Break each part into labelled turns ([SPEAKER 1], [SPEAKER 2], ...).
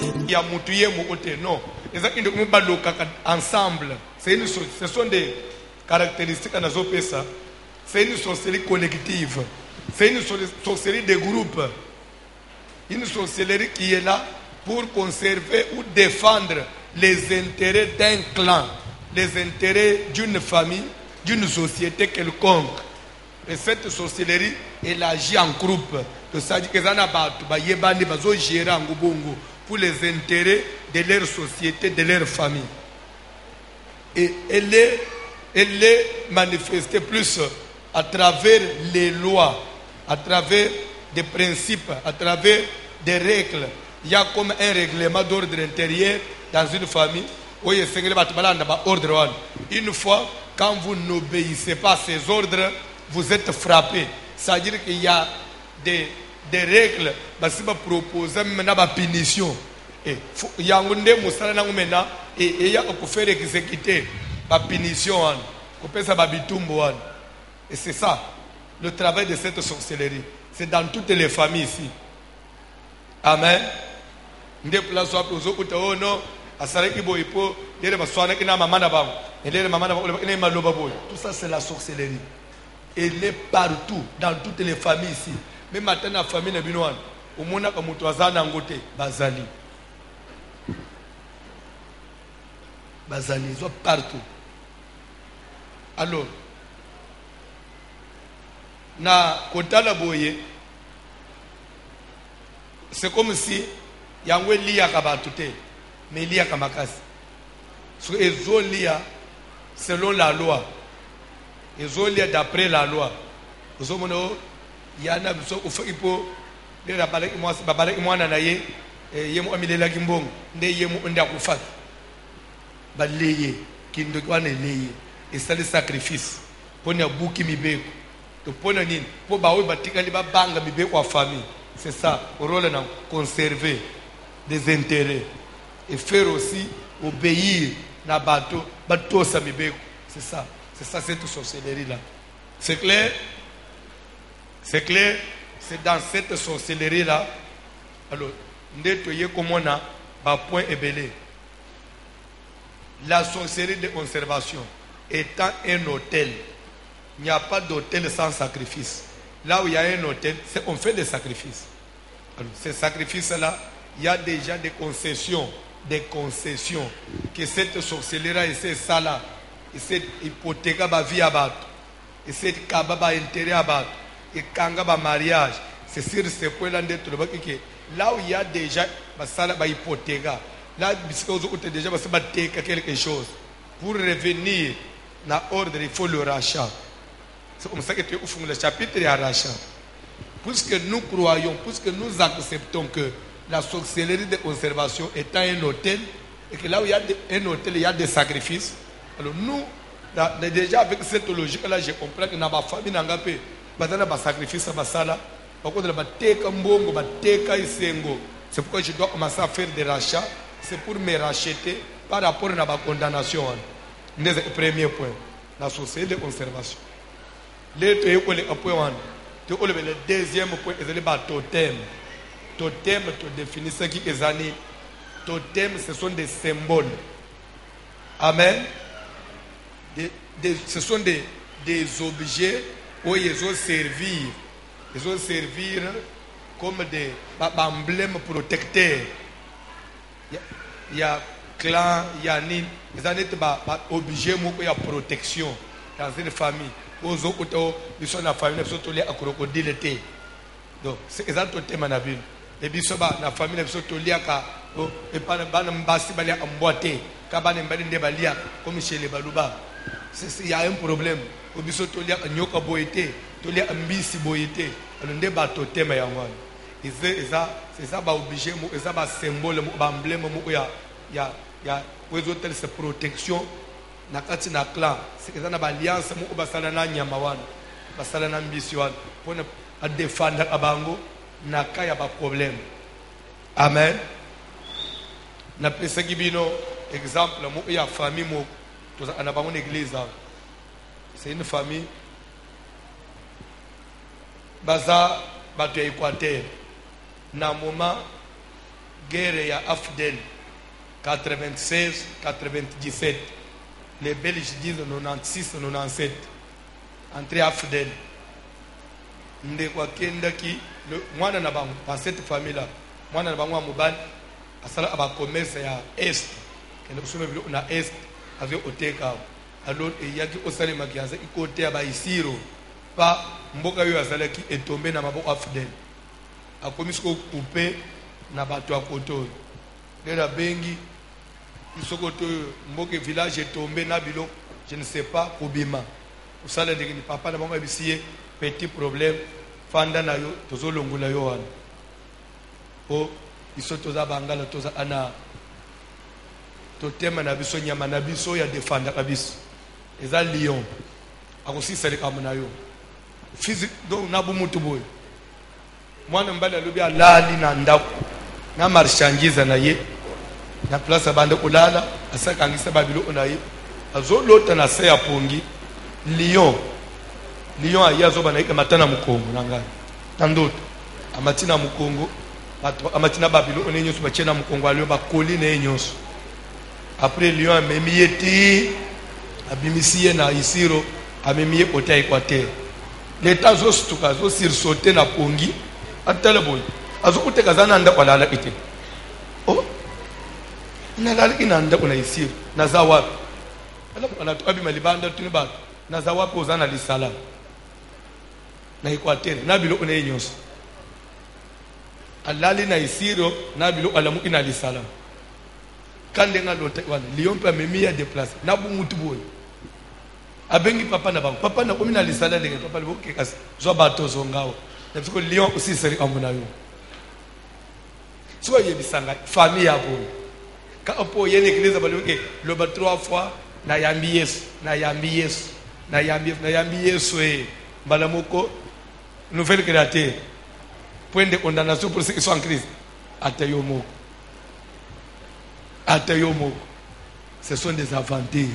[SPEAKER 1] Il y a Moutouye Moukote, non. Ensemble. Ce sont des caractéristiques à Nazopesa. C'est une sorcellerie collective. C'est une sorcellerie de groupe. Une sorcellerie qui est là pour conserver ou défendre les intérêts d'un clan, les intérêts d'une famille, d'une société quelconque. Et cette sorcellerie, elle agit en groupe. C'est-à-dire que pour les intérêts de leur société, de leur famille. Et elle est manifestée plus à travers les lois, à travers des principes, à travers des règles. Il y a comme un règlement d'ordre intérieur dans une famille. Une fois, quand vous n'obéissez pas à ces ordres, vous êtes frappé. C'est-à-dire qu'il y a des règles qui proposent maintenant la punition. Et il y a il y a faire exécuter la punition. Et c'est ça, le travail de cette sorcellerie. C'est dans toutes les familles ici. Amen. Tout ça, c'est la sorcellerie. Elle est partout, dans toutes les familles ici. Même maintenant, la famille Nebinoan, au monde comme Mutuazana Ngote, Bazali. Bazali, ils sont partout. Alors, na Kotala Boye, c'est comme si Yangwe Lia Kabatute, mais Lia Kamakas. Ils ont lia selon la loi. Ils ont lia d'après la loi. Ils ont dit, il y a un peu de temps, il y a un peu de temps, il y a un peu de temps, et c'est le sacrifice. Pour ne bouki mi beko. Pour ne nin. Pour baoui batika liba banga mi beko à famille. C'est ça. Au rôle de conserver des intérêts. Et faire aussi obéir na bateau. Bateau sa mi beko. C'est ça. C'est ça cette sorcellerie là. C'est clair? C'est clair? C'est dans cette sorcellerie là. Alors, nettoyer comme on a, point est belé. La sorcellerie de conservation étant un hôtel, il n'y a pas d'hôtel sans sacrifice. Là où il y a un hôtel, on fait des sacrifices. Alors, ces sacrifices-là, il y a déjà des concessions que cette sorcellerie et c'est ça là, et cette hypothèque va vie à battre, et cette kaba va intérêt à battre, et kanga va mariage. C'est sur ce point-là que là où il y a déjà ça là, hypothèque. Là, déjà quelque chose. Pour revenir dans l'ordre, il faut le rachat. C'est comme ça que tu ouvres le chapitre et le rachat. Puisque nous croyons, puisque nous acceptons que la sorcellerie de conservation est un hôtel, et que là où il y a un hôtel, il y a des sacrifices. Alors nous, déjà avec cette logique-là, je comprends que dans ma famille, il y a des sacrifices. C'est pourquoi je dois commencer à faire des rachats. C'est pour me racheter par rapport à la condamnation. C'est le premier point. La société de conservation. Le deuxième point, c'est le totem. Totem, tu définis ce qui est années. Totem, ce sont des symboles. Amen. Ce sont des objets où ils vont servir. Ils vont servir comme des emblèmes protecteurs. Il y a clan, il y a ni, ils ont des objets qui ont protection dans une famille. Aux autres, ils sont dans la famille, ils sont tous les crocodiles. Donc, c'est exactement le thème. Et puis, la famille, ils sont tous les et pas en boîte, comme chez les Balouba. Il y a un problème. Ils sont tous les nyoka boité, tous les ambisi boité. Alors, on a un thème. C'est ça, obligé, c'est ça, symbole, emblème, il y a c'est protection. Na clan, c'est ça, alliance, pour défendre Abango, n'a pas problème. Amen. Na pesa kibino exemple, il y a famille, on a pas une église. C'est une famille. Baza, Équateur. Na moment guerre ya Afdel 96-97. Les Belges disent 96-97. Entre Afdel. Ndekwa kenda ki mwana na bango dans cette famille là. Mwana na bango mobile asala aba commerce ya est. Kenda kusoma bilo na est avec oteka. Alors il y a qui osale makiaza ikote aba isiro. Pa mboka yo asala ki etombe na maboko Afdel. Akomi ko couper na bato akoto. Lera bengi isokoto mboke village etombe na bilo je ne sais pas kobima. Usala de ni papa na bango bisiye petit problème fanda na yo tozolongola yo wana. O iso toza bangala toza ana totema na biso nyama na biso ya defanda kabisa. Eza lion. Akosisa le kamuna yo. Physique donc na bu mutu boy. Mwana mbali alobi alali na ndako. Na marchandise na ye. Na place abande kulala asaka ngisa babilo na ye. Azolota na se ya pongi. Lion ayazo bana ika matana mukongo nangani. Tandoto. Amatina mukongo. Amatina babilo onenyoso bachena mukongo alio bakoli na enyoso. Après lion amemiyeti abimisiye na isiro amemiye kota Équateur. L'état zo stuka zo sirsauter na pongi atala boy. Azokuteka zana nda kwalala ite. Oh. Nalala kinanda kuna isiro na zawapi. Alafu anatoka bimalibanda tuniba na zawapi ozana lisala. Na Équateur na bilo kuna enyoso. Alali na isiro na bilo alamu ina lisala. Kande nga lota wana lion pa memia déplacer na bu mutu boy. Abengi papa na bango papa na komina lisala ndenge papa liboke kasi zo bato zongao na biko lion aussi seri amuna yo so yebisanga famille ya bo ka opo yene église baloke lo ba 3 fois na yambi Yesu mbala moko nouvelle créature point de condamnation pour ceux qui sont en Christ atayomo ce sont des aventures.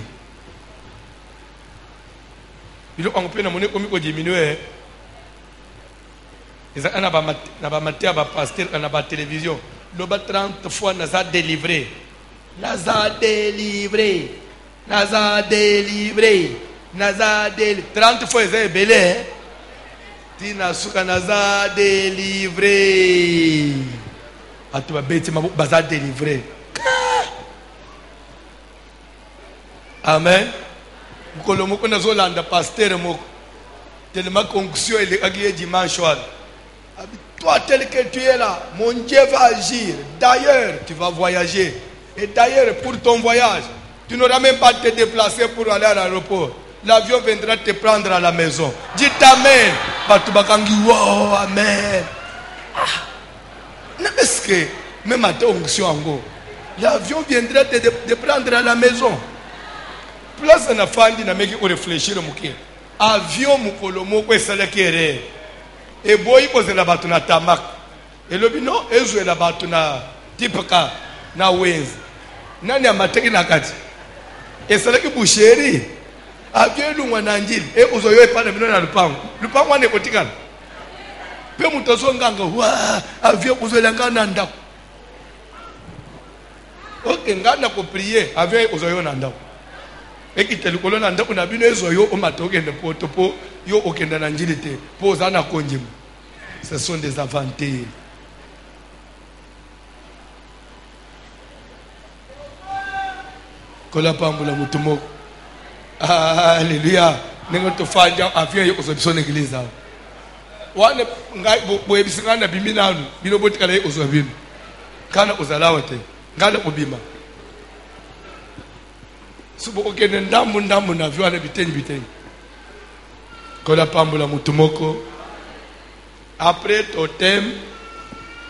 [SPEAKER 1] Il on peut nommer comme il diminuer. Ils ont ba maté ba pasteur na ba télévision. Le ba 30 fois naza délivré. 30 fois c'est belé. Tina suka naza délivré. Atu ba beti ma baza délivré. Amen. Mkolomoko na zolanda pasteur moko. Tellement concoction il est dimanche soir. Toi tel que tu es là, mon Dieu va agir. D'ailleurs, tu vas voyager. Et d'ailleurs, pour ton voyage, tu n'auras même pas à te déplacer pour aller à l'aéroport. L'avion viendra te prendre à la maison. Dis amen. Batubakangi wow, amen. Est-ce que même à ton onction, l'avion viendra te prendre à la maison. Place na fandi na meki ko réfléchir muke avion mukolo moko esala kere e boyi ko zela batu na tamak e lobi no ezo la batu na tipaka na wenzi nani amateki na kati esala ki busheri avion lungwa na njili e uzoyo epana bino na lupango wane kotikana pe mutazo nganga wa avion uzola ngana ndako ok ngana ko prier avion uzoyo na ndako ekiteli kolona ndako na bino ezoyo o matoke ne poto po yo okenda na njili te po zana konjima. Ce sont des aventures. Kola pambula mutumo. Alléluia. Nengo to fanja avion yo ozobiso na église awo. Wane ngai bo ebisingana biminanu bino botikala yo ozobino. Kana ozalawa te. Ngala obima. Subo okende ndambu na viwana biteni kola pambula mutumoko. Après totem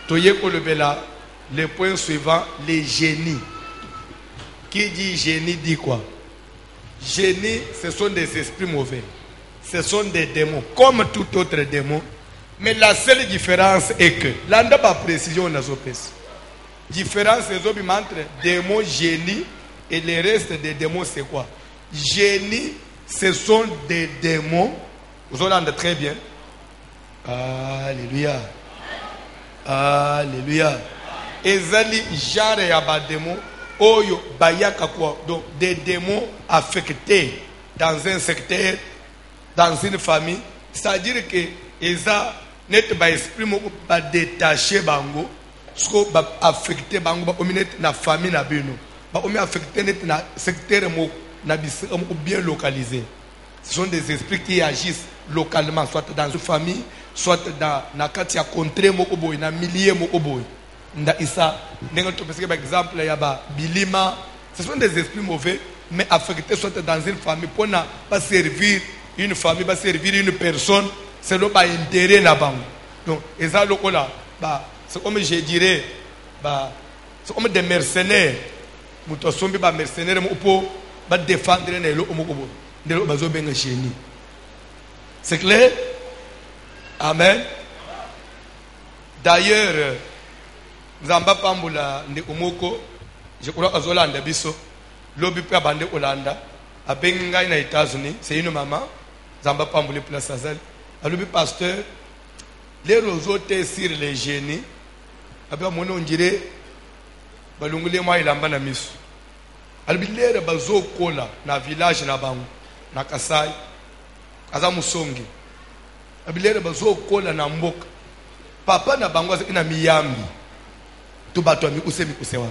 [SPEAKER 1] toye kolobela le point suivant, les génies. Qui dit génie dit quoi? Génie, ce sont des esprits mauvais, ce sont des démons comme tout autre démon, mais la seule différence est que là n'a pas précision dans opes différence entre démons génie et le reste des démons. C'est quoi? Génie, ce sont des démons. Vous entendez très bien. Alléluia. Alléluia. ezali genre ya ba démon oyo bayaka quoi. Donc des démons affectés dans un secteur, dans une famille, c'est-à-dire que eza net ba esprit moko ba détaché bango, sko ba affecté bango ba ominet na famille na bino, ba omi affecté net na secteur moko na bisika moko bien localisé. Ce sont des esprits qui agissent localement, soit dans une famille, soit dans na kati ya contrée moko boy, na milieu moko boy. Nda isa nenga to parce que par exemple ya ba bilima, ce sont des esprits mauvais mais affectés soit dans une famille pour ne pas servir une famille, pas servir une personne, c'est le pas intérêt na bango. Donc et ça lokola ba c'est comme je dirais ba c'est comme des mercenaires. Muto sombi ba mercenaires mo po ba défendre na lo moko boy. Ndelo bazo benga génie. C'est clair? Amen. D'ailleurs, Nzamba Pambula ndi umoko, je crois à Zolanda biso, lobi pe abande Olanda, abenga na États-Unis, c'est une maman, Nzamba Pambula place azali, alobi pasteur, les roseaux sur les génies, abia mona on dirait balungule moi ilamba na miso. Alobi lere bazo kola na village na bango, na Kasai, kaza musongi. Abilere bazo kola na mboka. Papa na bango ina miyambi. To bato mi usemi kusewa.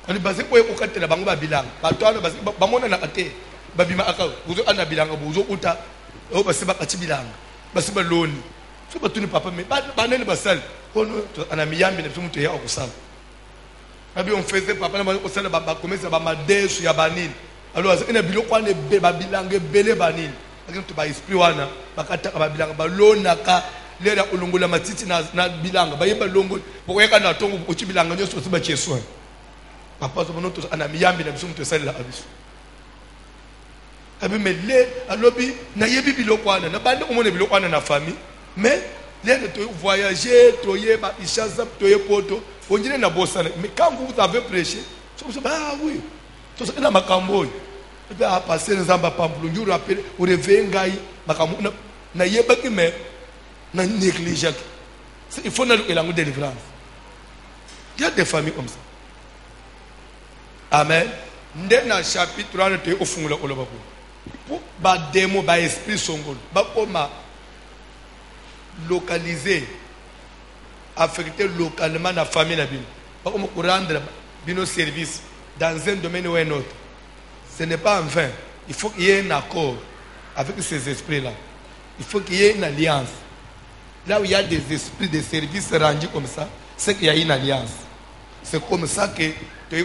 [SPEAKER 1] Ani baze ko ukatela bango babilanga. Bato ana baze bamona na ate. Babima aka uzo ana bilanga buzo uta. O basiba kachibilanga. Basiba loni. So batuni papa me banene basal. Kono ana miyambi na mtu ya okusala. Abi on faisait papa na bango sala ba commencer ba madesu ya banini. Alors ina biloko ane babilanga bele banini. Tu ba esprit wana bakata babilanga balonaka lera ulungula matiti na bilanga bayeba longo boyeka na tongo uchi bilanga nyoso siba cheswa papa so bonoto ana miyambi na biso mtu sala abiso abi mele alobi na yebi biloko wana na bande omone biloko wana na famille mais lera to voyager to yeba ishaza to yepoto onjine na bosana mais quand vous avez prêché so ah oui to ça na makambo. Et puis à passer les amba pamplou, nous rappelle au réveil ngai makamu na yeba ki me na négligé. Il faut na langue de délivrance. Il y a des familles comme ça. Amen. Ndena chapitre 1 te ofungula oloba ko. Ba démon ba esprit songolo. Ba koma localiser affecter localement la famille na bino. Ba koma rendre bino service dans un domaine ou un autre. Ce n'est pas en vain. Il faut qu'il y ait un accord avec ces esprits-là. Il faut qu'il y ait une alliance. Là où il y a des esprits de service rendus comme ça, c'est qu'il y a une alliance. C'est comme ça que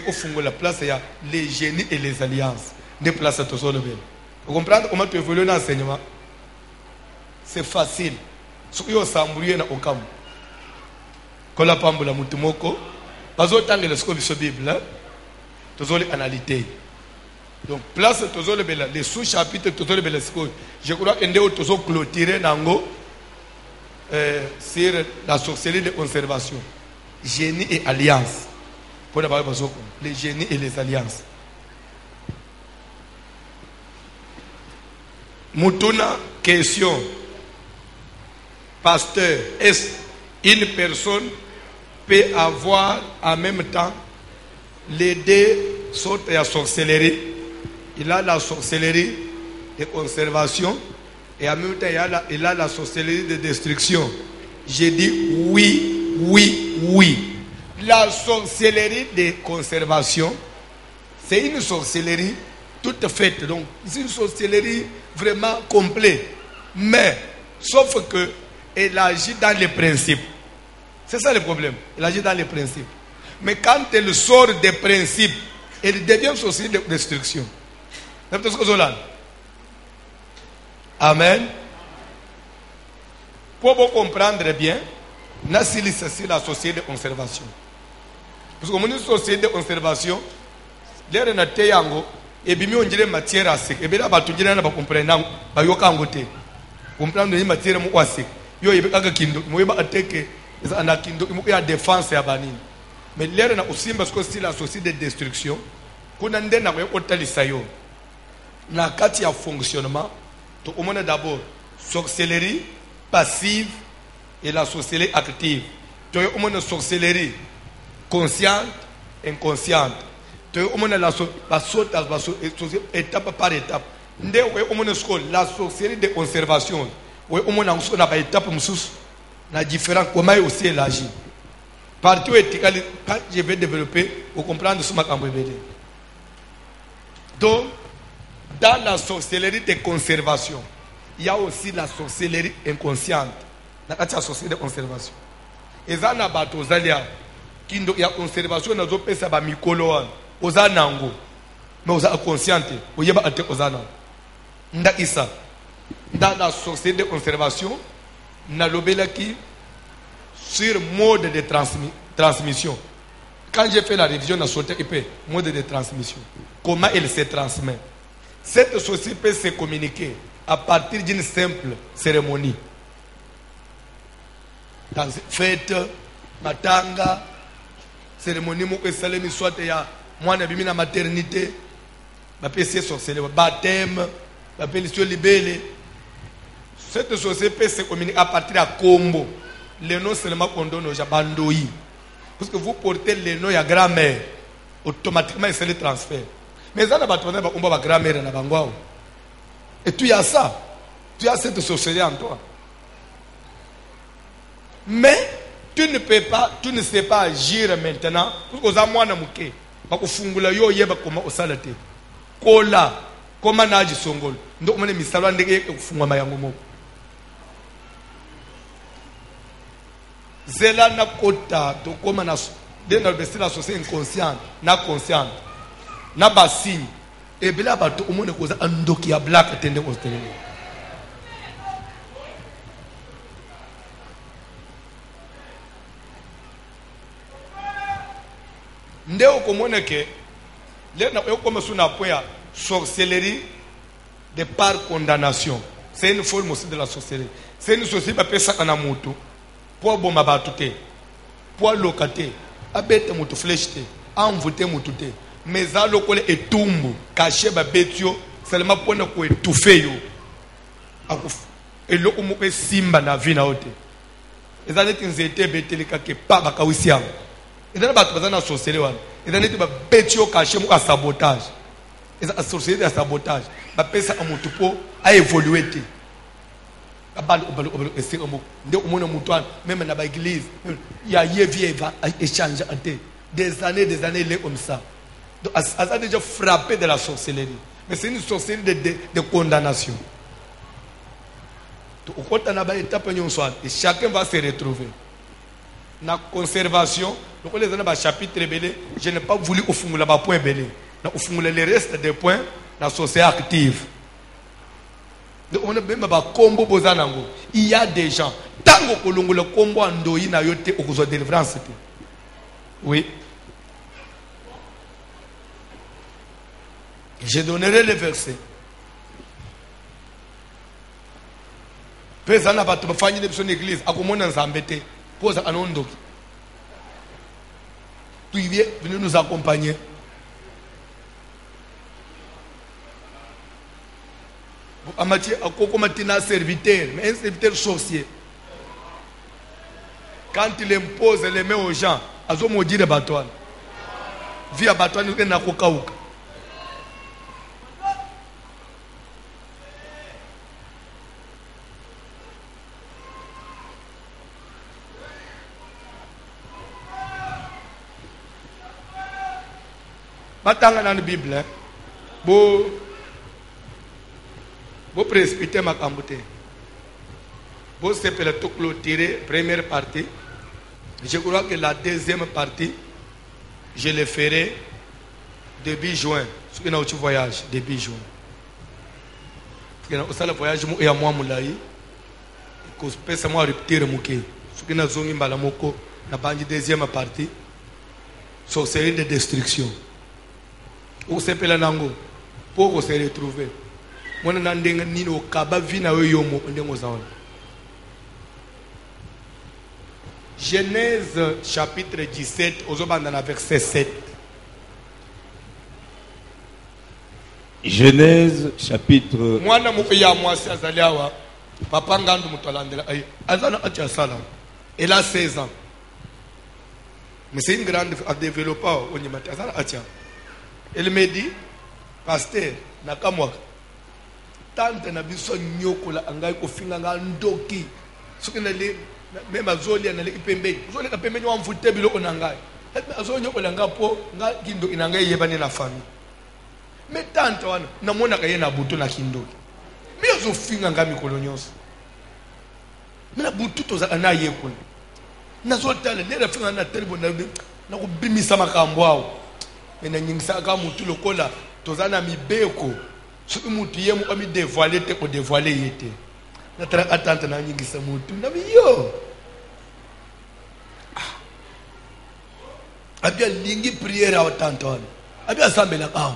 [SPEAKER 1] au fond de la place, il y a les génies et les alliances. Des places à tous les deux. Vous comprenez comment tu évolues dans l'enseignement? C'est facile. Ce qui est au Sambouye na Okamu. Quand la pambula mutumoko, pas autant que le scope de la Bible, tous les analytés. Donc, place les sous-chapitres, je crois que nous avons clôturé sur la sorcellerie de conservation. Génie et alliance. Pour les génies et les alliances. Moutuna, question. Pasteur, est-ce une personne peut avoir en même temps les deux sortes de sorcellerie? Il a la sorcellerie de conservation et en même temps il a la sorcellerie de destruction. J'ai dit oui, oui, oui. La sorcellerie de conservation, c'est une sorcellerie toute faite. Donc, c'est une sorcellerie vraiment complète. Mais, sauf que elle agit dans les principes. C'est ça le problème. Elle agit dans les principes. Mais quand elle sort des principes, elle devient sorcellerie de destruction. Amen. Pour vous comprendre bien, c'est la société de conservation. Parce que mon société de conservation, l'air na teyango, et bimi on dirait matière à sec. Et bien là, tu dirais na ba comprendre, ba yoka angote. Comprendre une matière mo sec. Yo yebe kaka kindo, mo yeba ateke, ana kindo, mo ya défense ya banini. Mais l'air na aussi parce que c'est la société de destruction. Kuna ndena ko otalisa yo. Na kati ya fonctionnement, to omona d'abord sorcellerie passive et la sorcellerie active. Tu as une sorcellerie consciente, inconsciente. Tu on la étape par étape. La sorcellerie de conservation. On a étape na différent comment aussi elle agit. Partout éthical, quand je vais développer, vous comprenez ce que je veux dire. Donc, dans la sorcellerie de conservation, il y a aussi la sorcellerie inconsciente. Dans la sorcellerie de conservation. Et ça, il y a la conservation, il y a la mikolo, il y a nango, mais il y a consciente, il y a dans la sorcellerie de conservation, il y a sur mode de transmission. Quand j'ai fait la révision de la mode de transmission, comment elle se transmet. Cette société peut se communiquer à partir d'une simple cérémonie. Dans fête, matanga, cérémonie, soit il y a moi na maternité, baptême, libellé. Cette société peut se communiquer à partir de combo. Les noms seulement qu'on donne aux Jabandoï. Parce que vous portez les noms à grand-mère, automatiquement c'est le transfert. Mais ça n'a pas tourné on va grand-mère na bangwao. Et tu as ça. Tu as cette société en toi. Mais tu ne peux pas, tu ne sais pas agir maintenant. Parce que vous avez mwana muke. Bakufungula yo yeba koma osalate. Kola, koma naji songol. Ndo mwana misalo ndege kufungwa mayango moko. Zela na kota to koma na dena besi la société inconsciente na consciente na basine et bila bato omone koza andoki ya black atende ostele ndeo komone ke le na koma suna poya sorcellerie de par condamnation. C'est une forme aussi de la sorcellerie. C'est une société qui appelle ça kana moto. Pour bomba batute, pour locater, abete mutu flèche, envoûter mutute, mais ça le colle est tumbo, caché babetio, seulement pour ne pas étouffer yo. Et le homme est simba na vie na ote. Et ça n'est qu'une zété beteli kake pas bakawisiam. Et ça n'est pas besoin de sorcellerie. Et ça n'est pas betio caché mu à sabotage. Et ça sorcellerie à sabotage. Ba pesa amutu po a évoluer. Même dans l'église, il y a échange des années, il est comme ça. Donc, ça a déjà frappé de la sorcellerie. Mais c'est une sorcellerie de condamnation. Donc, et chacun va se retrouver. Dans la conservation, donc les années chapitre belé, je n'ai pas voulu au fond là-bas point belé. Le reste des points, la société active. On a même pas combo bozanango. Il y a des gens. Tango kolongo le combo andoi na yote okuzo délivrance. Oui. Je donnerai le verset. Pesa na batu bafanyi de son église akomona nzambete poza anondoki. Tu viens venir nous accompagner. Un serviteur, mais un serviteur sorcier. Quand il impose les mains aux gens, ils ont maudit les bâtons. Via bâton, ils ont kokaouka. Batanga dans la Bible, vous précipitez ma camboute. Vous s'appelez tout clôturer, première partie. Je crois que la deuxième partie, je le ferai début juin. Ce qui est un voyage, début juin. Parce que le voyage, il y a moi, moulaï. Que je peux seulement répéter mon cœur. Ce qui est la deuxième partie, sorcellerie de destruction. Vous s'appelez Nango. Pour vous se retrouver. Genèse chapitre 17, verset 7.
[SPEAKER 2] Genèse chapitre.
[SPEAKER 1] Elle a 16 ans. Mais c'est une grande développeur au Nimata. Elle me dit, pasteur, nakamwaka. Tante na biso nyokola angai ko finga nga ndoki. Soki na le même azoli na le pembeni. Azoli ka pembeni wa mfute biloko na ngai. Azoli nyokola nga po nga kindo inangai yebani na famille. Mais tante wana namona ka yena buto na kindoki. Mi azo finga nga mikolo nyonso. Mina butu to za na yekuna. Nazotala le finga na telebo na ko bimisa makambo awo. Mena nyingisa ka mutu lokola tozana mibeko. Si mutu yemu ami dévoiler te ko dévoiler yete. Na tra atante na nyingisa mutu na yo. Abia lingi prière à tantone. Abia sambela kawo.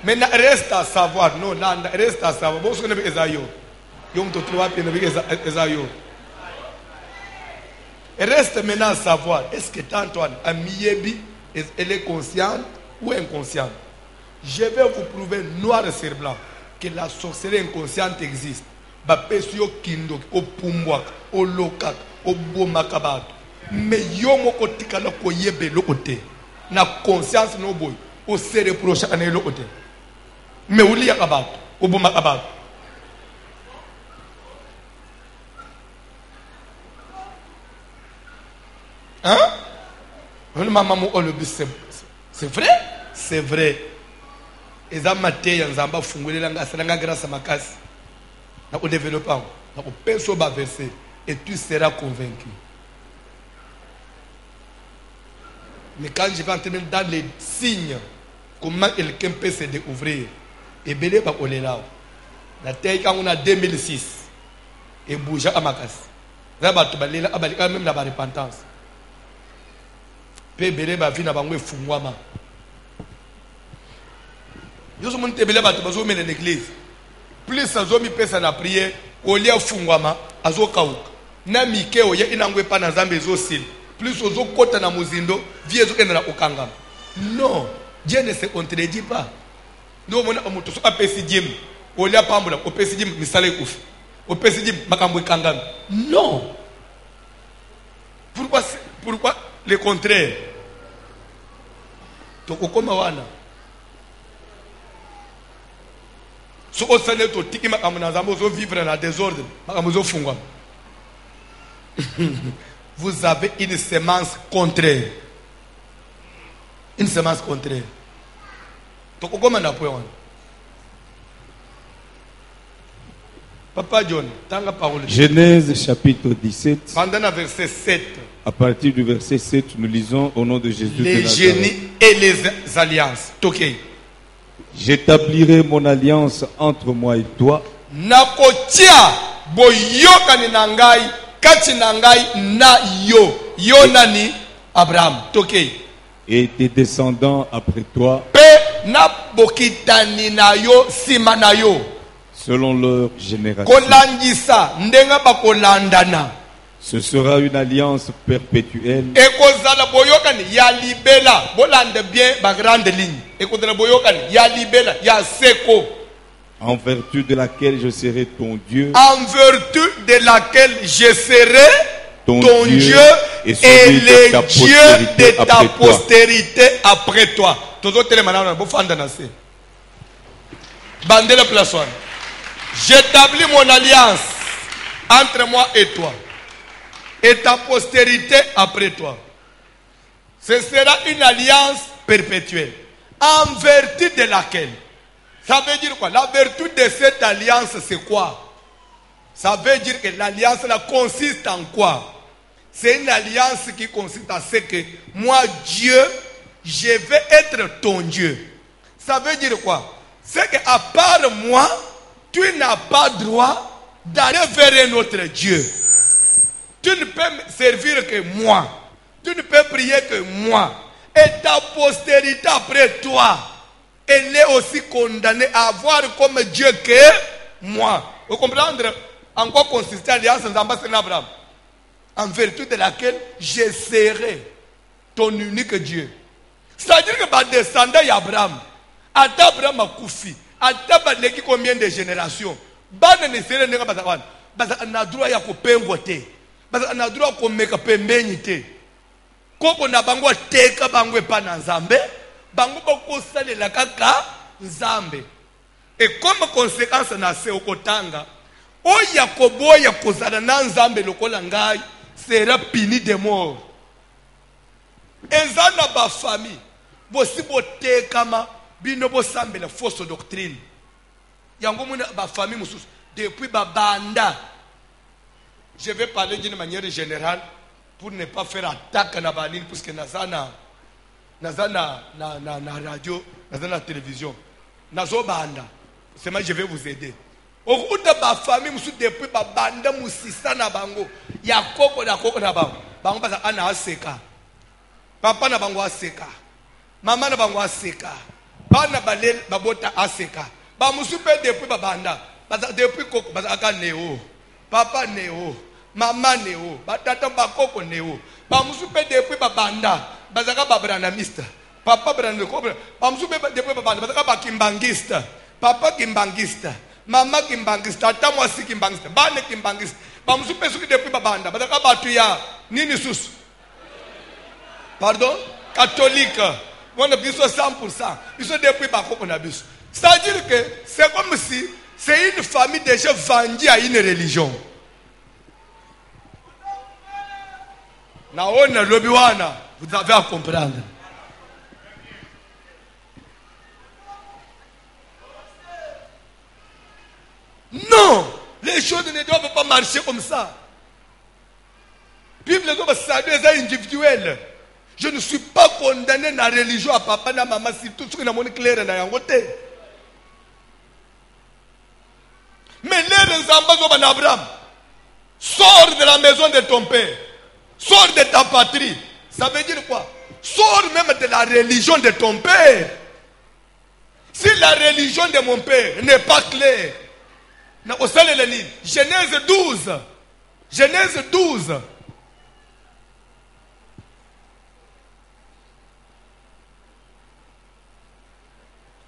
[SPEAKER 1] Maintenant reste à savoir, non, là reste à savoir. Bon, ce que nous avons Esaïo. Yom to trouva pe nous Esaïo. Reste maintenant à savoir, est-ce que Antoine a miyebi, elle est consciente ou inconsciente? Je vais vous prouver noir sur blanc que la sorcellerie inconsciente existe. Bapesio kindo, o pumbwak, o lokak, o bomakabato. Mais yo moko tikala ko yebe lokote. Na conscience no boy, o se reproche ane lokote. Mais où li yakabato, o bomakabato. Hein? C'est vrai? C'est vrai. Et ça m'a dit, Nzamba fungule langa salanga grâce à ma casse. Na ko développant, na ko penso ba verset et tu seras convaincu. Mais quand je vais entrer dans les signes, comment quelqu'un peut se découvrir? Et belé ba ko lela. Na tay quand on a 2006 et bouger à ma casse. Ça ba to balela abali quand même la repentance. Pe belé ba vina bangwe fungwama. Yo so monte belé ba to bazo mena l'église. Plus azomi pesa na prière, olia fungwama azokauka. Na mikeo ya inangwe pa na Nzambe ezosil. Plus ozokota na muzindo, vie ezokenda na okangama. Non, Dieu ne se contredit pas. Nous mona omuto so apesi dim, olia pambula, opesi dim misale kufi. Opesi dim makambo ekangama. Non. Pourquoi le contraire? Tokokoma wana. So osane to tiki makambo na Nzambe zo vivre dans désordre, makambo zo fungwa. Vous avez une semence contraire. Une semence contraire. Tokokoma na point wana. Papa John, tanga parole.
[SPEAKER 2] Genèse chapitre 17.
[SPEAKER 1] Pendant le verset 7.
[SPEAKER 2] À partir du verset 7, nous lisons au nom de Jésus
[SPEAKER 1] les
[SPEAKER 2] de Nazareth.
[SPEAKER 1] génies et les alliances. Toké.
[SPEAKER 2] J'établirai mon alliance entre moi et toi.
[SPEAKER 1] Nakotia boyokani nangai kati nangai na yo. Yo nani Abraham. Toké.
[SPEAKER 2] Et tes descendants après toi.
[SPEAKER 1] Pe na bokitani na yo sima na yo.
[SPEAKER 2] Selon leur génération.
[SPEAKER 1] Kolangisa ndenga bakolandana.
[SPEAKER 2] Ce sera une alliance perpétuelle.
[SPEAKER 1] Ekozala boyokani ya libela. Bolande bien ba grande ligne. Ekozala boyokani ya libela ya seko.
[SPEAKER 2] En vertu de laquelle je serai ton Dieu.
[SPEAKER 1] En vertu de laquelle je serai ton Dieu et le Dieu de ta postérité après toi. Todo telemana bo fanda na se. Bandela place one. J'établis mon alliance entre moi et toi. Et ta postérité après toi. Ce sera une alliance perpétuelle. En vertu de laquelle? Ça veut dire quoi? La vertu de cette alliance, c'est quoi? Ça veut dire que l'alliance là consiste en quoi? C'est une alliance qui consiste à ce que moi, Dieu, je vais être ton Dieu. Ça veut dire quoi? C'est qu'à part moi, tu n'as pas droit d'aller vers un autre Dieu. Tu ne peux servir que moi. Tu ne peux prier que moi. Et ta postérité après toi, elle est aussi condamnée à avoir comme Dieu que moi. Vous comprenez en quoi consiste l'alliance d'ambassade d'Abraham? En vertu de laquelle je serai ton unique Dieu. C'est-à-dire que ma descendant d'Abraham, Abraham a koufi, Abraham a combien de générations? bazaka na droit ya kopengwa te, bazaka na droit komeka pembeni te. Koko na bango teka bango epa na Nzambe, bango bakosalela kaka Nzambe. Et comme conséquence na se okotanga, oya koboya kozala na Nzambe lokola ngai sera puni de mort. Ezana ba famille, bosi botekama bino bosambela fausse doctrine. Yango muna ba famille mususu depuis ba banda. Je vais parler d'une manière générale pour ne pas faire attaque na banine puisque nazana na radio, nazana télévision. Nazo banda. C'est moi je vais vous aider. Au bout de ma famille mususu depuis ba banda musisa na bango. Ya koko na bango. Bango basa ana aseka. Papa na bango aseka. Mama na bango aseka. Bana balel babota aseka. Ba musupe depuis babanda. Basa depuis koko basa aka neo. Papa neo. Mama neo. Batata bakoko neo. Ba musupe depuis babanda. Basa ka babrana mista. Papa branda ko. Ba musupe depuis babanda. Basa ka bakimbangista. Papa kimbangista. Mama kimbangista. Tata mwasi kimbangista. Bane kimbangista. Ba musupe suki depuis babanda. Basa ka batu ya nini susu. Pardon? Catholique. On a besoin 100%. Ils sont depuis Bako on a besoin. C'est-à-dire que c'est comme si c'est une famille déjà vendue à une religion. Naona lobiwana, vous avez à comprendre. Non, les choses ne doivent pas marcher comme ça. Bible doit saluer les individuels. Je ne suis pas condamné dans la religion à papa et à maman, si tout ce qui est clair dans la côté. Mais les ambassadeurs d'Abraham, sors de la maison de ton père, sors de ta patrie. Ça veut dire quoi? Sors même de la religion de ton père. Si la religion de mon père n'est pas claire, Genèse 12. Genèse 12.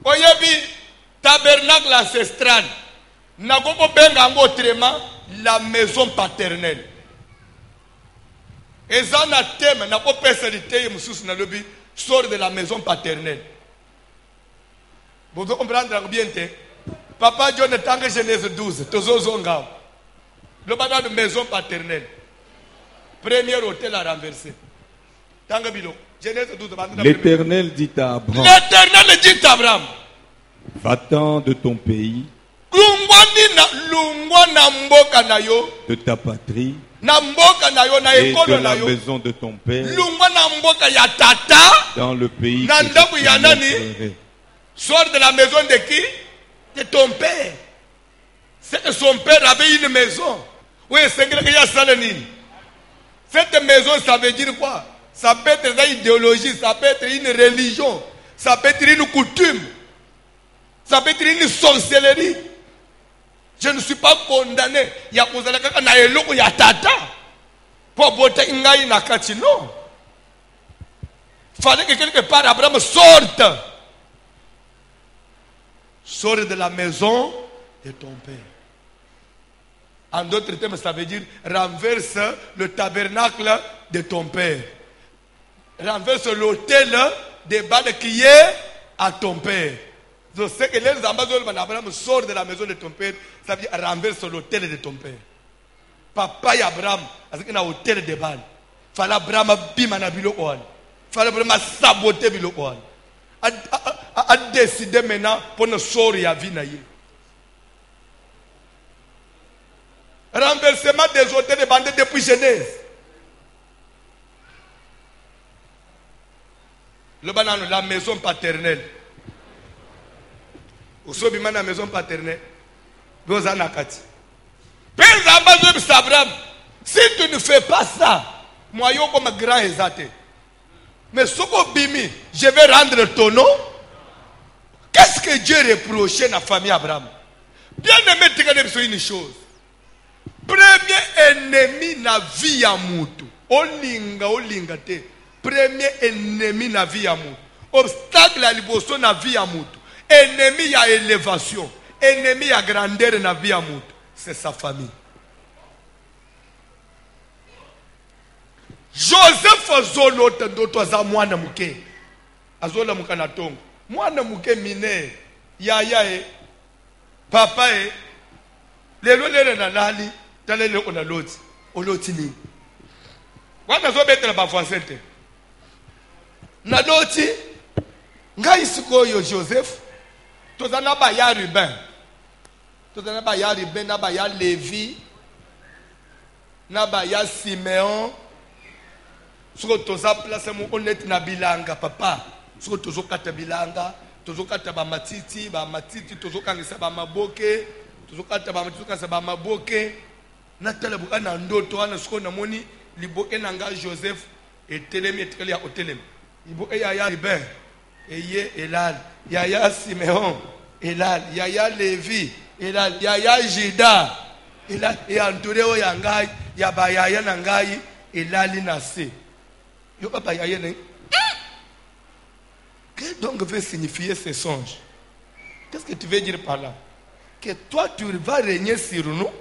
[SPEAKER 1] Oyebi tabernacle ancestral nakoko benga ngo autrement la maison paternelle. Ezana thème nako pesa liteye mususu na lobi sort de la maison paternelle. Vous comprendre bien te. Papa John tanga Genèse 12 tozozo ngao. Le bana de maison paternelle. Premier hôtel à renverser. Tanga bilo.
[SPEAKER 2] L'Éternel dit à Abraham,
[SPEAKER 1] l'Éternel dit à Abraham,
[SPEAKER 2] va-t'en de ton pays, de ta patrie, et de la maison de ton père, dans le pays que je te montrerai.
[SPEAKER 1] Sors de la maison de qui? De ton père. C'est que son père avait une maison. Oui, c'est que cette maison, ça veut dire quoi? Ça peut être une idéologie, ça peut être une religion, ça peut être une coutume, ça peut être une sorcellerie. Je ne suis pas condamné. Il y a tata pour botter ingaï nakati. Non. Il fallait que quelque part Abraham sorte. Sors de la maison de ton père. En d'autres termes, ça veut dire renverse le tabernacle de ton père. Renverse l'autel des balles qui est à ton père. Je sais que les ambassadeurs d'Abraham sortent de la maison de ton père, ça veut dire renverse l'autel de ton père. Papa et Abraham, parce qu'il y a un hôtel de balles. Il fallait Abraham bimana biloko. Il fallait Abraham saboter biloko. A décidé maintenant pour nous sortir à vie. Renversement des hôtels de bandes depuis Genèse. Le banane, la maison paternelle. Au sobiment la maison paternelle. Vous en avez. Si tu ne fais pas ça, moi, je comme grand exaté. Mais ce que bimi, je vais rendre ton nom. Qu'est-ce que Dieu reprochait à la famille Abraham? Bien aimé, tu une chose. Premier ennemi na vie ya mutu. Olinga te. Premier ennemi na vie ya mutu. Obstacle à liboso na vie ya mutu. Ennemi ya élévation. Ennemi ya grandeur na vie ya mutu. C'est sa famille. Joseph azolota ndoto za mwana muke. Azola mukana tongo. Mwana muke mine. Yaya papa lelo lele na nali. Talele ona loti. Oloti ni. Wana zo betela ba français. Na loti. Nga isiko yo Joseph. Tozana ba ya Ruben. Tozana ba ya Ruben na ba ya Lévi. Na ba ya Simeon. Soko toza place mo honnête na bilanga papa. Soko tozo kata bilanga, tozo kata ba matiti tozo kangisa ba maboke, tozo kata ba matiti kangisa ba maboke. Na tala buka na ndoto wana soko na moni liboke na nga Joseph etelemi etikali ya hotelem. Liboke ya Ruben, eye Elal, ya Simeon, Elal, ya Lévi, Elal, ya Juda. Elal ya ntureo ya ngai, ya ba ya na ngai, Elali na se. Yo papa yaya ne. Qu'est-ce donc veut signifier ces songes? Qu'est-ce que tu veux dire par là? Que toi tu vas régner sur nous?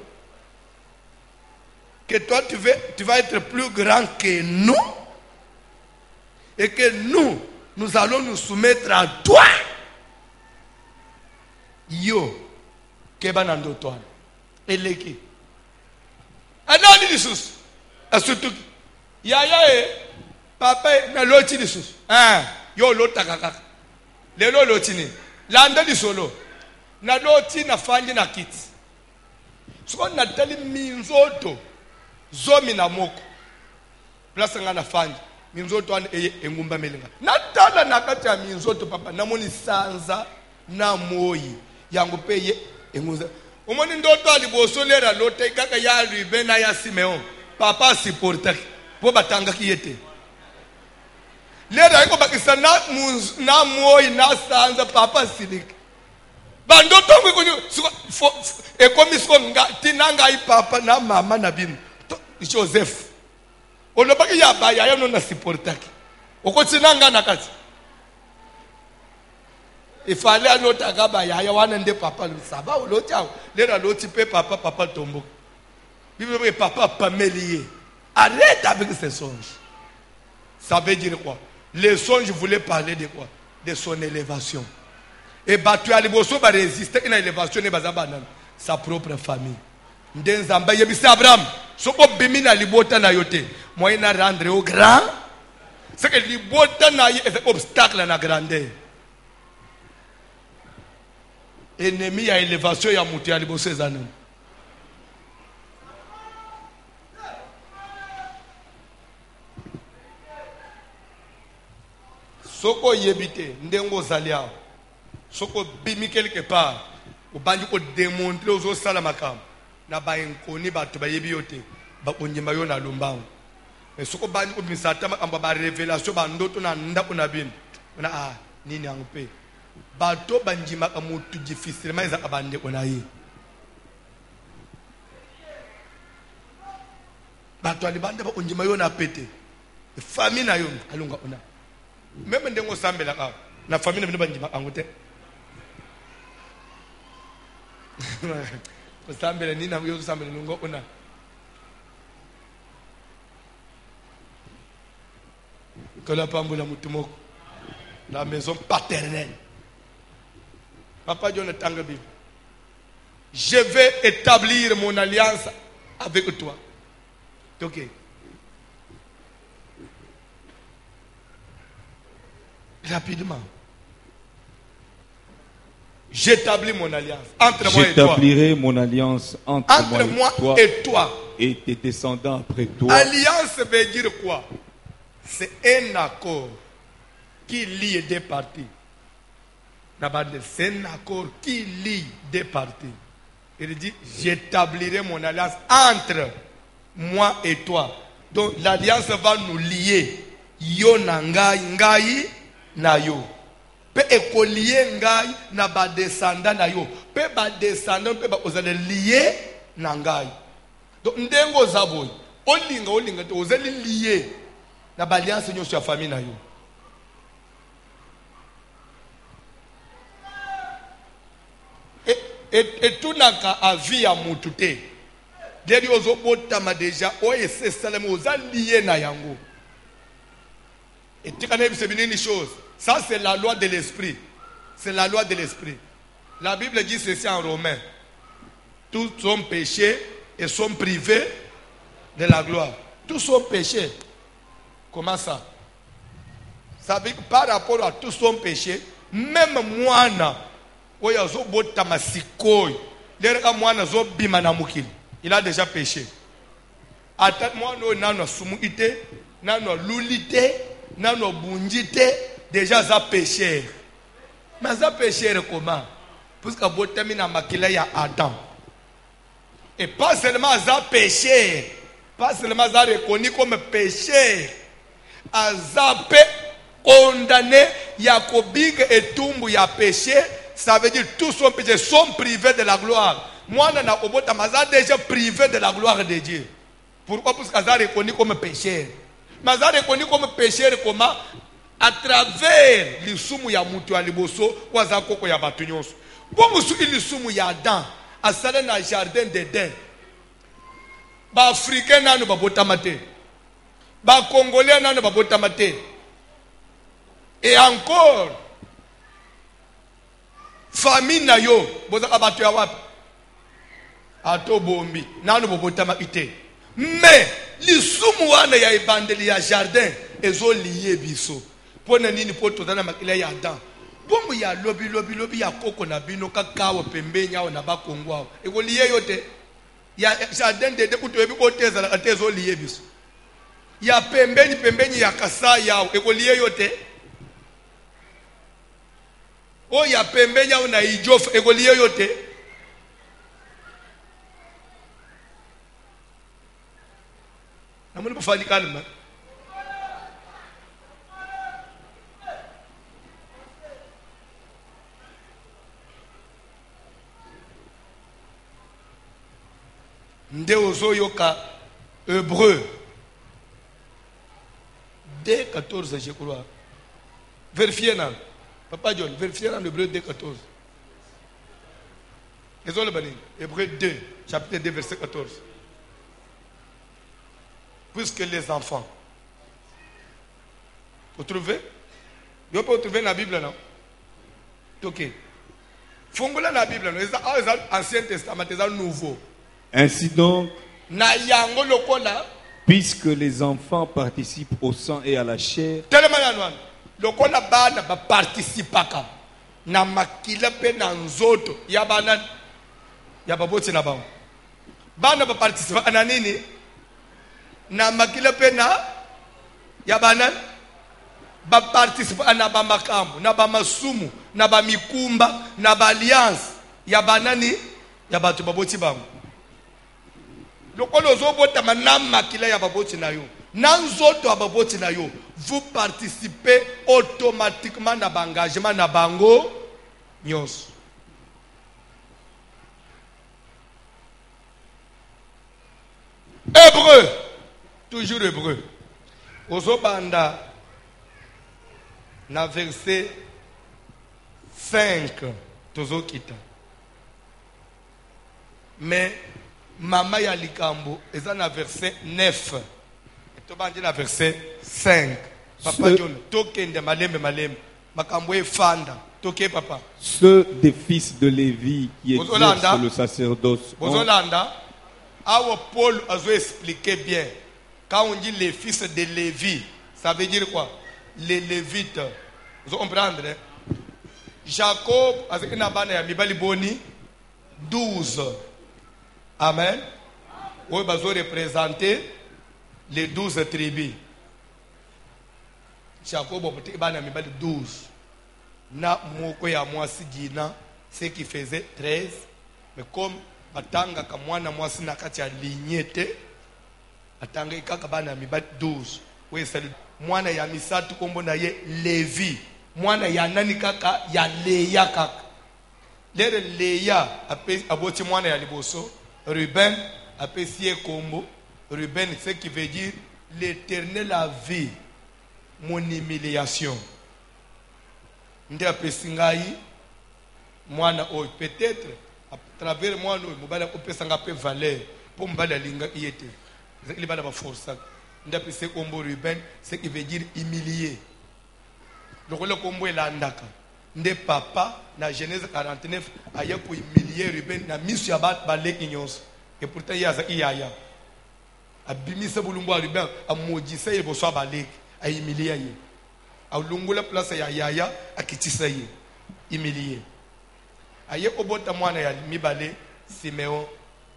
[SPEAKER 1] Que toi tu vas être plus grand que nous? Et que nous allons nous soumettre à toi? Yo, kebanando toi. Eleki. Anani lisus. Asutu. Yaya papa na loti lisusu. Yo lota kaka. Lelo loti ni. Landa di solo. Na loti na fanyi na kiti. Soko na tali minzoto. Zomi na moko. Plasa nga na fanyi. Minzoto ane engumba melinga. Na tala na kati ya minzoto papa. Namoni sanza na moyi. Yangu peye enguza. Umoni ndoto alibosolera lote kaka ya Ruben na ya Simeon. Papa supportaki. Po batanga kiyete. Lera iko bakisa na moyi na sanza papa silik. Bando tongo ko ekomisko nga tinanga i papa na mama na bino. Joseph. Olobaki ya ba ya no na supportaki. Okotinanga nakati. Ifale alota gaba ya wana nde papa lu saba olotao. Lera loti pe papa tombo. Bible papa pamelier. Arrête avec ces songes. Ça veut dire quoi? Les songes voulaient parler de quoi? De son élévation. Et Batu Aliboso va résister à l'élévation de sa propre famille. Ndenzamba yebisa Abraham. Soko bimina libota na yote. Moi na rendre au grand. C'est que libota na y est obstacle à la grandeur. Ennemi à élévation ya muti Aliboso zanen. Soko yebite ndengo zalia soko bimi quelque part ubanji ko démontrer aux osala makam na ba enkoni bato ba yebi yote ba onyema yo na lombango mais soko banji ko misata makamba ba révélation ba ndoto na ndako na bino na nini angpe bato banjima ka mutu difficilement za abande onaye bato alibanda ba onyema yo na pete famille na yo alunga ona. Même ndengo sambela ka na famille na banjima angote ko sambela ni na yo sambela ngo ona que la pambola mutumoko la maison paternelle papa John Tangabi je vais établir mon alliance avec toi. OK. Rapidement. J'établis mon alliance entre moi et toi.
[SPEAKER 2] J'établirai mon alliance entre moi
[SPEAKER 1] et toi.
[SPEAKER 2] Et tes descendants après toi.
[SPEAKER 1] Alliance veut dire quoi? C'est un accord qui lie deux parties. C'est un accord qui lie deux parties. Il dit, j'établirai mon alliance entre moi et toi. Donc l'alliance va nous lier. Yo na ngai, ngai na yo. Pe ekolier ngai na ba descendant na yo. Pe ba descendant pe ba ozale lié na ngai. Donc ndengo zaboy. Olinga to ozali lié na ba alliance nyo sur famille na yo. Et tout n'a qu'à vie à moutouté. Dès que vous avez déjà, vous avez lié na yango. Et tu connais une chose. Ça, c'est la loi de l'esprit. C'est la loi de l'esprit. La Bible dit ceci en Romains. Tous sont péchés et sont privés de la gloire. Tous sont péchés. Comment ça? Ça veut dire que par rapport à tous son péché, même moi, il a déjà péché. Déjà ça péché. Mais ça péché comment? Parce que Adam. Et pas seulement ça péché. Pas seulement ça reconnu comme péché. Azapé condamné, Yacobig et Tumbu y a péché, ça veut dire tous son péché sont privés de la gloire. Moi, Nana Obota Maza déjà privé de la gloire de Dieu. Pourquoi? Parce que ça reconnu comme péché. Mais ça reconnu comme péché comment? À travers les sumu ya mutu ya liboso, wazako ya batunyos. Bon, monsieur, il sumu ya Adam, à ça dans le jardin d'Éden. Ba Africain n'a pas botamate. Ba Congolais n'a pas botamate. Et encore, famille na yo, bozaka batu ya wapi? Ato bombi, nanu bobotama ite. Mais, lisumu wana ya ebandeli ya jardin, ezo liye biso. Pona nini po tozana makila ya Adam. Bomu ya lobi ya koko na bino kakao pembenya o na bakongwa. Eko liye yote. Ya jardin de kuto ebi koteza na ezo liye biso. Ya pembeni ya kasa yao, eko liye yote. O ya pembenya una ijof egoliye yote. Namuni bafani kalma. Nde ozoyoka Hébreu 2:14 je crois. Vérifiez là. Papa John, vérifiez dans l'Hébreu 2:14. Hébreu 2, chapitre 2, verset 14. Puisque les enfants. Vous trouvez? Vous pouvez trouver dans la Bible, non? Ok. Fongola la Bible, non? C'est l'Ancien Testament, c'est le Nouveau.
[SPEAKER 2] Ainsi donc, puisque les enfants participent au sang et à la chair,
[SPEAKER 1] lokola bana ba participaka na makila pe na nzoto ya bana ya baboti na bao. Bana ba participaka na nini? Na makila pe na ya bana ba participaka na ba makambo, na ba masumu, na ba mikumba, na ba alliance ya banani ya batu baboti bango. Lokola ozobota manam makila ya baboti na yo. Nanzoto ababoti na yo, vous participez automatiquement na bangagement na bango nyos. Hébreu, toujours hébreu. Ozobanda na verset 5 tozokita. Mais mama ya likambo eza na verset 9. Tobandi na verset 5. Papa John, tokende malembe. Makambo fanda. Toke papa.
[SPEAKER 2] Ceux des fils de Lévi qui exercent le sacerdoce.
[SPEAKER 1] Bozolanda. Awo Paul a expliqué bien. Quand on dit les fils de Lévi, ça veut dire quoi? Les Lévites. Vous comprenez? Jacob a dit que boni 12. Amen. Vous avez représenté les 12 tribus. Jacob a dit 12. Na moko ya mwasi Gina, ce qui faisait 13. Mais comme atanga kamwana mwasi na kati ya lignete, atanga ikaka bana mibali 12. We salut. Mwana ya misatu kombo na ye Levi. Mwana ya nani kaka ya Leya kaka. Lere Leya aboti mwana ya liboso. Ruben apesi kombo. Ruben, ce qui veut dire l'Éternel a vu mon humiliation. Nde apesi ngai mwana oyo peut-être à travers moi oyo mobala opesanga pe valeur pour mobala linga yete. Il va la force. Nde apesi kombo Ruben, ce qui veut dire humilié. lokolo kombo elandaka nde papa na Genèse 49 aya ko humilier Ruben na misu ya baleki nyonso et pourtant yaza iyaya abimisa bulumbu a Ruben amojisa ye boso baleki a humilier ye a lungula place ya yaya akitisa ye humilier aye obota mwana ya mibale Siméon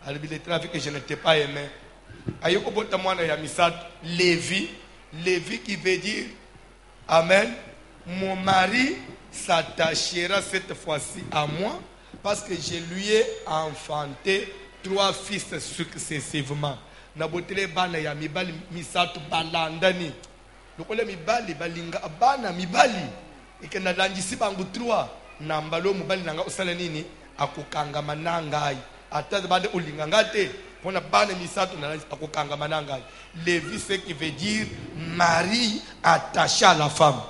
[SPEAKER 1] albi le trafic que je n'étais pas aimé aye obota mwana ya misat Lévi qui veut dire amen, mon mari s'attachera cette fois-ci à moi parce que je lui ai enfanté 3 fils successivement. Nabotele bana ya mibali misatu balandani. Lokole mibali balinga bana mibali. Ikena landisi bangu 3 nambalo mibali nanga osala nini akukanga manangai. Ata bade ulinga ngate pona bana misatu na akukanga manangai. Lévi, ce qui veut dire mari attaché à la femme.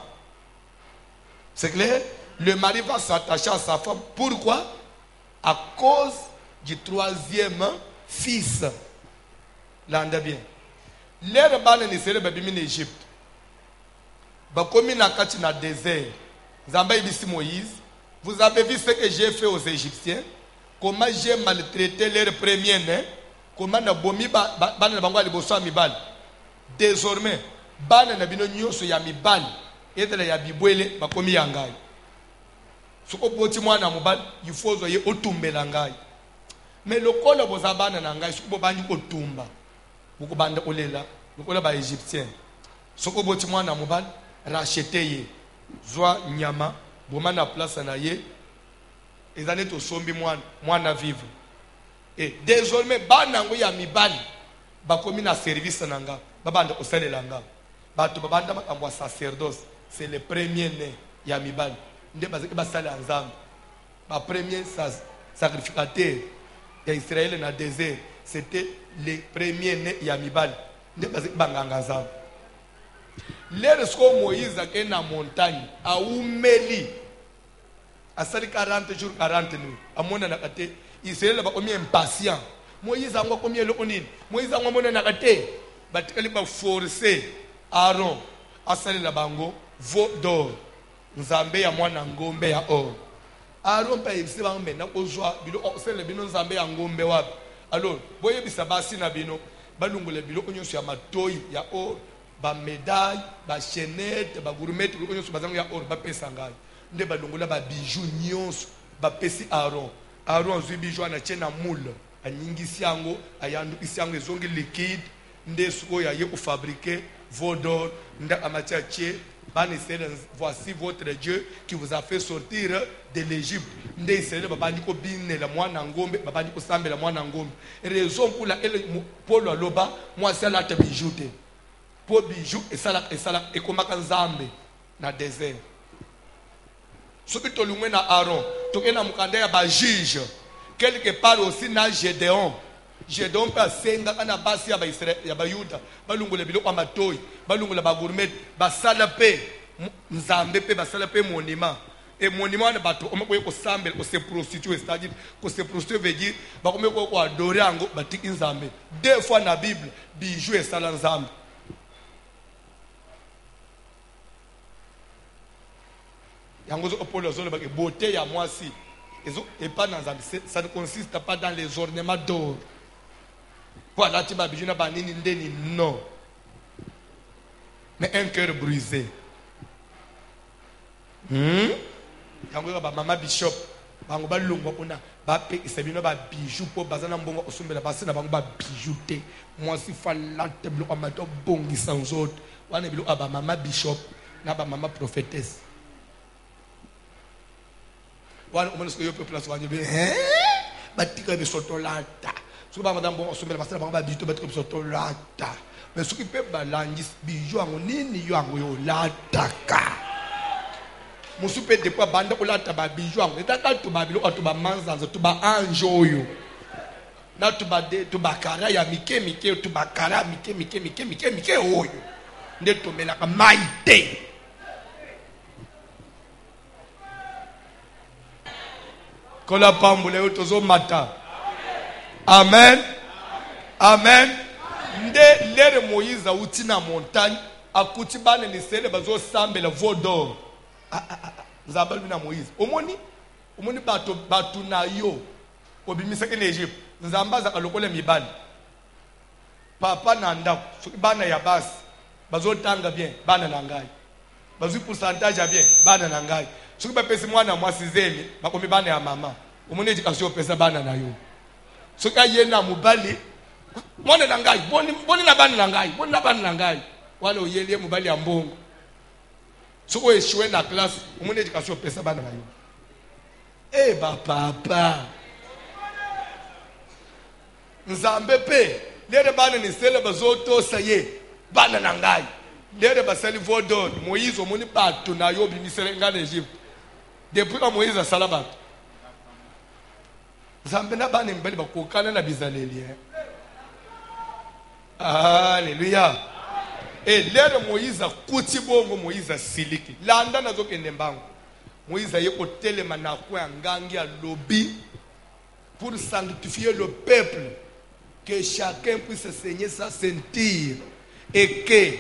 [SPEAKER 1] C'est clair? Le mari va s'attacher à sa femme. Pourquoi? À cause du 3e fils. L'anda bien. L'air bana ni sere babimi en Égypte. Bakomi na kati na désert. Zamba ibisi Moïse. Vous avez vu ce que j'ai fait aux Égyptiens? Comment j'ai maltraité leur premier-né? Comment na bomi bana na bango liboso mibali. Désormais, bana na bino nyoso ya mibali. Etela ya bibwele bakomi ya ngai. Soko boti mwana mobali yifozo ye otumbela ngai. Mais lokola bozabana na ngai soko bani otumba. Buko banda olela, lokola ba Égyptien. Soko boti mwana mobali racheter ye. Zwa nyama, boma na place na ye. Ezane to sombi mwana vivre. Et désormais bana ngo ya mibali bakomi na service na nga. Babanda osalela nga. Bato babanda makambo sacerdoce. C'est le premier né ya mibali. Nde bazaki basala nzambe. Ba premier sacrificateur ya Israël na désert, c'était le premier né ya mibali. Nde bazaki banganga nzambe. Lorsque Moïse a na montagne, a umeli asali 40 jours 40 nuits. Amona na kate Israël ba komi impatient. Moïse a komi eloko nini? Moïse a mona na kate batikali ba forcer Aaron asali la bango veau d'or. Nzambe ya mwana ngombe ya or. Aaron pa yebisi bango mena kozwa bilo osele bino nzambe ya ngombe wapi. Alors, boye bisabasi na bino balungole bilo onyoso ya matoyi ya or, ba médaille, ba chaînette, ba gourmet, bilo onyoso bazango ya or ba pesa ngai. Nde balungola ba bijoux nyonso ba pesi Aaron. Aaron zwi bijoux na chena moule. Anyingisi yango, ayandukisi yango ezongi liquide. Nde suko ya ye ko fabriquer veau d'or, nda amatiache. Voici votre Dieu qui vous a fait sortir de l'Égypte. Raison pour laquelle Paul Aloba, moi c'est là te bijouter. Pour bijou et ça et comme Nzambe na désert. Ce que tu as na Aaron, tu es na mukanda ya ba juge. Quelque part aussi na Gédéon. Gédéon peut senga kana basi ya ba Israël ya ba Yuda balungula biloko amatoyi balungula ba gourmet basala pe nzambe pe basala pe monument et monument na bato omako ko sambela ko se prostituer, c'est-à-dire ko se prostituer veut dire ba ko adorer ango batiki nzambe. 2 fois na Bible bijou et sala nzambe. Yango zo opolo zo ba ke beauté ya mwasi et pas dans nzambe, ça ne consiste pas dans les ornements d'or. Voilà, tu vas bijou banini ndeni non. Mais un cœur brisé. Yango ba mama bishop bango ba longwa kuna ba pe sebino ba bijou po bazana mbongo osumbela basina bango ba bijouté. Moi si falante blo amato bongi sans autre. Wana bilo aba mama bishop na ba mama prophétesse. Wana umone sko yo place wanje be batika be sotolata. So ba madame bon osumbela basina bango ba bijouté batika be sotolata. Mais ce qui peut balancer bijou ango nini yo ango yo lataka. Musupe de quoi banda olata ba bijou ango etaka to ba bilo to ba manzanzo to ba anjoyo na to ba de to ba kara ya mike to ba kara mike oyo nde to melaka maite. Kola pambule yo tozo mata. Amen. Amen. Nde lere Moïse uti na montagne akuti bana ni sele bazo sambela veau d'or. nzamba bina Moïse omoni bato na yo obimisa ke Egypte nzamba za kalokola mibali papa na ndako soki bana ya basi bazotanga bien bana na ngai bazwi pourcentage ya bien bana na ngai soki bapesi mwana mwasi zemi bakomi bana ya mama omoni éducation pesa bana na yo soki ayena mobali mwana na ngai boni na bana na ngai boni na bana na ngai wala oyeli mobali ya mbongo soki oeshue na classe omoni éducation pesa bana na yo papa nzambe pe lere bana ni sele bazotosa ye bana na ngai lere basali vodon Moïse omoni bato na yo bimisele nga na Egypte depuis ka Moïse asala bato nzambe na bana mbali bakokana na bizaleli Alléluia. Et lere Moïse akuti bongo Moïse siliki landa nazokende mbango Moïse aye kotelema na kwa ngangi ya lobi pour sanctifier le peuple, que chacun puisse saigner sa ceinture et que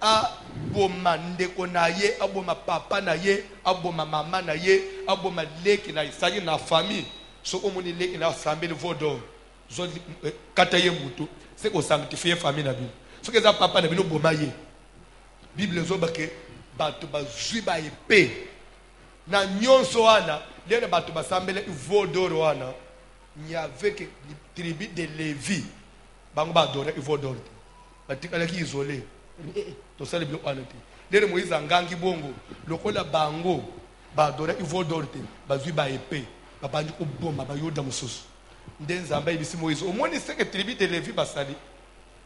[SPEAKER 1] aboma ndeko na ye, aboma papa na ye, aboma mama na ye, aboma leki na isagi na famille soko moni leki na sambeli vodo zo kataye mutu c'est ko sanctifier famille na bino soki eza papa na bino boma ye Bible zo bake bato bazwi ba epée na nyonso wana lele bato basambele vodoro wana n'y avait que les tribus de Lévi bango ba adorer vodoro batikala ki isolé to sala bilo wana te lele Moïse angangi bongo lokola bango ba adorer vodoro te bazwi ba epée babandi ko bomba ba yoda mususu ndenzamba ibisi Moïse au moins c'est que tribu de Lévi basali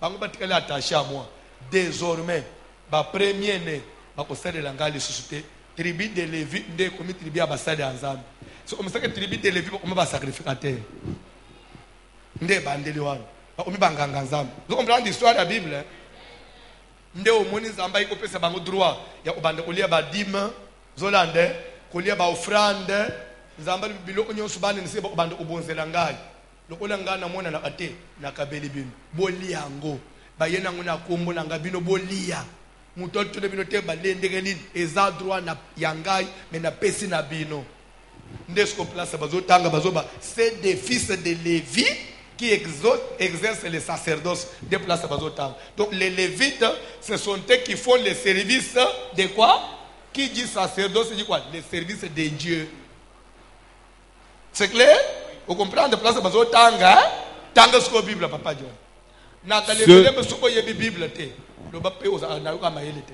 [SPEAKER 1] bango batikala attaché à moi désormais ba premier né ba ko sala langali susute tribu de Lévi nde komi tribu ya basali anzambe so comme ça que tribu de Lévi ko ba sacrificateur nde bandeli wana ba komi banganga nzambe vous comprenez l'histoire de la Bible nde omoni nzamba iko pesa bango droit ya obanda kolia ba dîme zolande kolia ba offrande nzamba biloko nyonso bana nse ba obanda obonzela ngai lokola ngai na mona na ate na kabeli bino bolia yango bayena ngona kombo na ngabino bolia mutoto de bino te balendekeli eza droit na yangai mais na pesi na bino ndesko place bazotanga bazoba c'est des fils de Lévi qui exercent le sacerdoce des places bazotanga. Donc les Lévites ce sont eux qui font les services de quoi? Qui dit sacerdoce dit quoi? Les services de Dieu. C'est clair? Vous comprenez de place bazotanga tanga ce que Bible papa John. Nathalie me soko yebi Bible te. Le bape oza na yoka mayele te.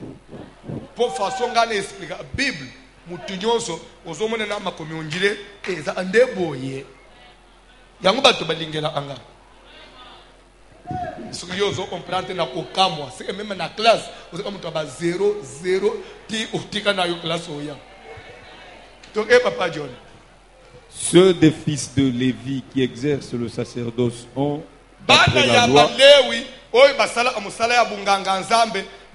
[SPEAKER 1] Pour façon ngana expliquer Bible mutu nyonso ozomona na makomi onjire eza ndeboye. Yango bato balingela anga. Ce que yozo comprendre na kokamwa, c'est même na classe, oza comme toi ba 0 0 ti utika na yo classe oya. Donc papa John.
[SPEAKER 2] Ceux des fils de Lévi qui exercent le sacerdoce ont d'après la loi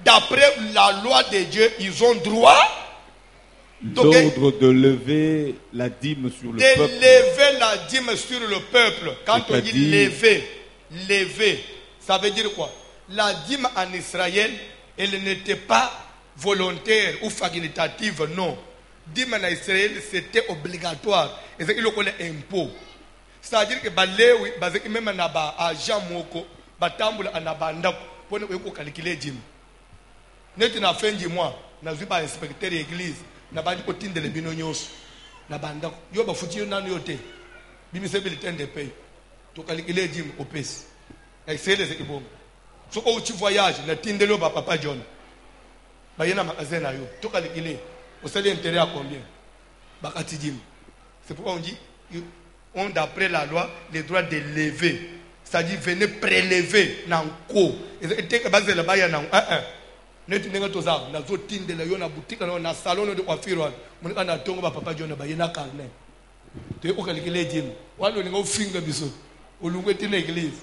[SPEAKER 1] d'après la loi de Dieu, ils ont droit
[SPEAKER 2] d'ordre de lever la dîme sur le peuple.
[SPEAKER 1] De lever la dîme sur le peuple. Quand on dit lever, ça veut dire quoi? La dîme en Israël, elle n'était pas volontaire ou facultative, non. Dîme en Israël, c'était obligatoire. Et c'est qu'il y a impôt. C'est-à-dire que Balewi, même na ba agent moko, batambula anabanda pour ne pas calculer dîme. Net na fin du mois, na zuba inspecteur église, na bandi otinde le binonyos, na banda yo ba futi na yote. Bimi se bulletin de paye. To calculer dîme au pes. Et c'est les ebom. So ko tu voyage, na tindelo ba papa John. Ba yena magasin na yo. To calculer. Au salaire intérêt à combien? Bakati dîme. C'est pourquoi on dit ont d'après la loi les droits de lever, c'est-à-dire venez prélever nanko et que base la baya nan ne tinga toza na zotinde la yo na boutique na salon de coiffure mon kana tongo ba papa John ba yena carnet te o calculer dîme walo ninga ofinga biso olungwe tine église